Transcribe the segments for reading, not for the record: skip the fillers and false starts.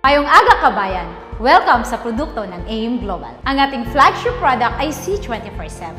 Mayong aga kabayan! Welcome sa produkto ng AIM Global. Ang ating flagship product ay C24/7.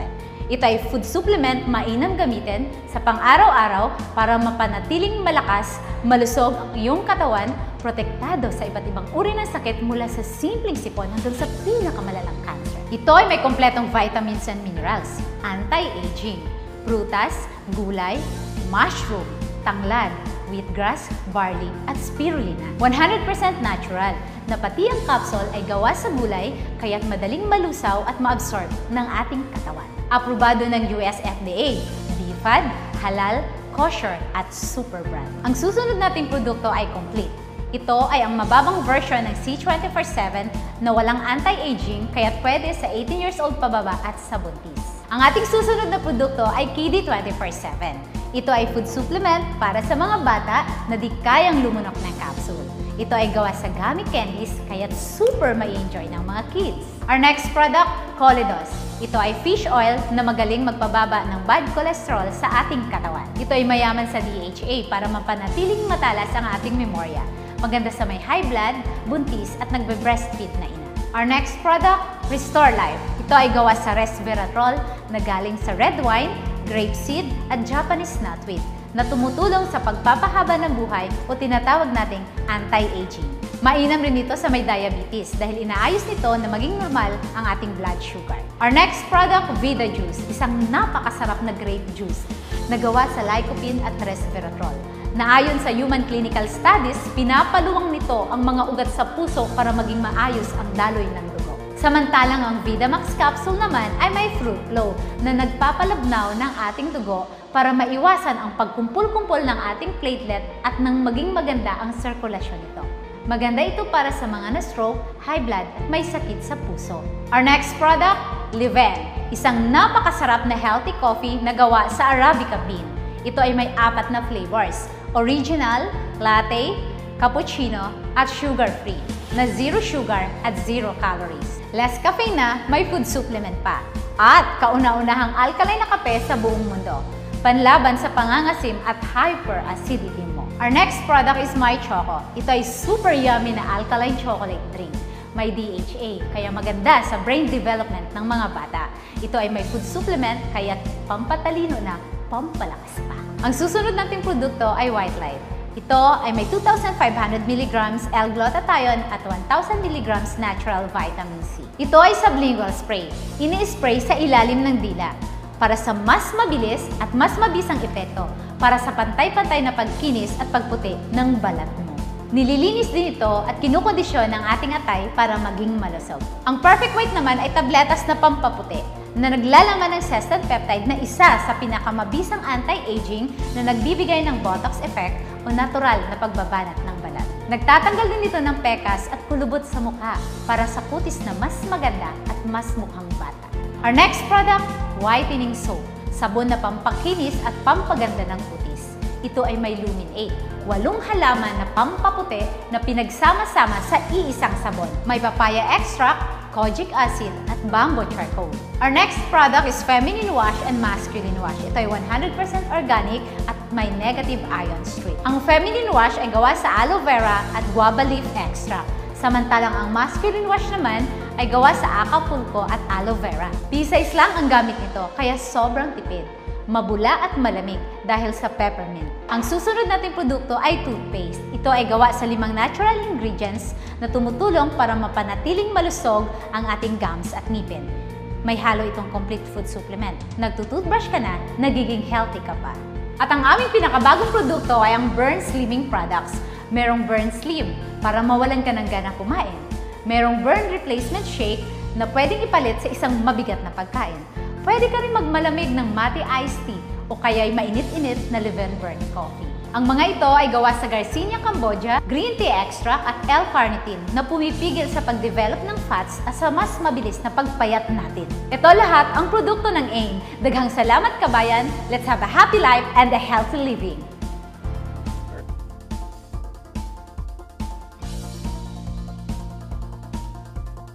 Ito ay food supplement mainam gamitin sa pang-araw-araw para mapanatiling malakas, malusog ang iyong katawan, protektado sa iba't ibang uri ng sakit mula sa simpleng sipon hanggang sa pinakamalalang cancer. Ito ay may kompletong vitamins and minerals, anti-aging, prutas, gulay, mushroom, tanglad, wheatgrass, barley, at spirulina. 100% natural na pati ang capsule ay gawa sa gulay kaya't madaling malusaw at maabsorb ng ating katawan. Aprobado ng US FDA, BFAD, halal, kosher, at super brand. Ang susunod nating produkto ay complete. Ito ay ang mababang version ng C24/7 na walang anti-aging kaya't pwede sa 18 years old pababa at sa buntis. Ang ating susunod na produkto ay KD 24/7. Ito ay food supplement para sa mga bata na di kayang lumunok ng capsule. Ito ay gawa sa gummy candies kaya't super mai-enjoy ng mga kids. Our next product, Colidos. Ito ay fish oil na magaling magpababa ng bad cholesterol sa ating katawan. Ito ay mayaman sa DHA para mapanatiling matalas ang ating memorya. Maganda sa may high blood, buntis at nagbe-breastfeed na ina. Our next product, Restore Life. Ito ay gawa sa resveratrol na galing sa red wine, grapeseed at Japanese nutweed na tumutulong sa pagpapahaba ng buhay o tinatawag nating anti-aging. Mainam rin ito sa may diabetes dahil inaayos nito na maging normal ang ating blood sugar. Our next product, Vida Juice, isang napakasarap na grape juice na gawa sa lycopene at resveratrol. Na ayon sa human clinical studies, pinapaluwang nito ang mga ugat sa puso para maging maayos ang daloy ng dugo. Samantalang ang Vidamax capsule naman ay may fruit flow na nagpapalabnaw ng ating dugo para maiwasan ang pagkumpul-kumpul ng ating platelet at nang maging maganda ang sirkulasyon nito. Maganda ito para sa mga na-stroke, high blood at may sakit sa puso. Our next product, Liven, isang napakasarap na healthy coffee na gawa sa Arabica bean. Ito ay may 4 na flavors, original, latte, cappuccino, at sugar-free, na 0 sugar at 0 calories. Less caffeine na, may food supplement pa. At kauna-unahang alkaline na kape sa buong mundo. Panlaban sa pangangasim at hyperacidity mo. Our next product is My Choco. Ito ay super yummy na alkaline chocolate drink. May DHA, kaya maganda sa brain development ng mga bata. Ito ay may food supplement, kaya pampatalino na, pampalakas pa. Ang susunod nating produkto ay White Light. Ito ay may 2,500 mg L-glutathione at 1,000 mg natural vitamin C. Ito ay sublingual spray. Ini-spray sa ilalim ng dila para sa mas mabilis at mas mabisang epekto para sa pantay-pantay na pagkinis at pagputi ng balat mo. Nililinis din ito at kinukondisyon ng ating atay para maging malusog. Ang Perfect White naman ay tabletas na pampaputi na naglalaman ng sestan peptide na isa sa pinakamabisang anti-aging na nagbibigay ng Botox effect o natural na pagbabanat ng balat. Nagtatanggal din ito ng pekas at kulubot sa mukha para sa kutis na mas maganda at mas mukhang bata. Our next product, Whitening Soap, sabon na pampakinis at pampaganda ng kutis. Ito ay may Lumin 8, 8 halaman na pampaputi na pinagsama-sama sa iisang sabon. May papaya extract, kojic acid, at bamboo charcoal. Our next product is Feminine Wash and Masculine Wash. Ito ay 100% organic at may negative ion stream. Ang Feminine Wash ay gawa sa aloe vera at guava leaf extract. Samantalang ang Masculine Wash naman ay gawa sa Acapulco at aloe vera. P-size lang ang gamit nito, kaya sobrang tipid. Mabula at malamig dahil sa peppermint. Ang susunod nating produkto ay toothpaste. Ito ay gawa sa 5 natural ingredients na tumutulong para mapanatiling malusog ang ating gums at ngipin. May halo itong complete food supplement. Nagtutoothbrush ka na, nagiging healthy ka pa. At ang aming pinakabagong produkto ay ang Burn Slimming Products. Merong Burn Slim para mawalan ka ng gana kumain. Merong Burn Replacement Shake na pwedeng ipalit sa isang mabigat na pagkain. Pwede ka rin magmalamig ng Mate Iced Tea o kaya'y mainit-init na Liven Burn Coffee. Ang mga ito ay gawa sa Garcinia Cambogia, green tea extract at L-carnitine na pumipigil sa pag-develop ng fats at sa mas mabilis na pagpayat natin. Ito lahat ang produkto ng AIM. Daghang salamat kabayan, let's have a happy life and a healthy living!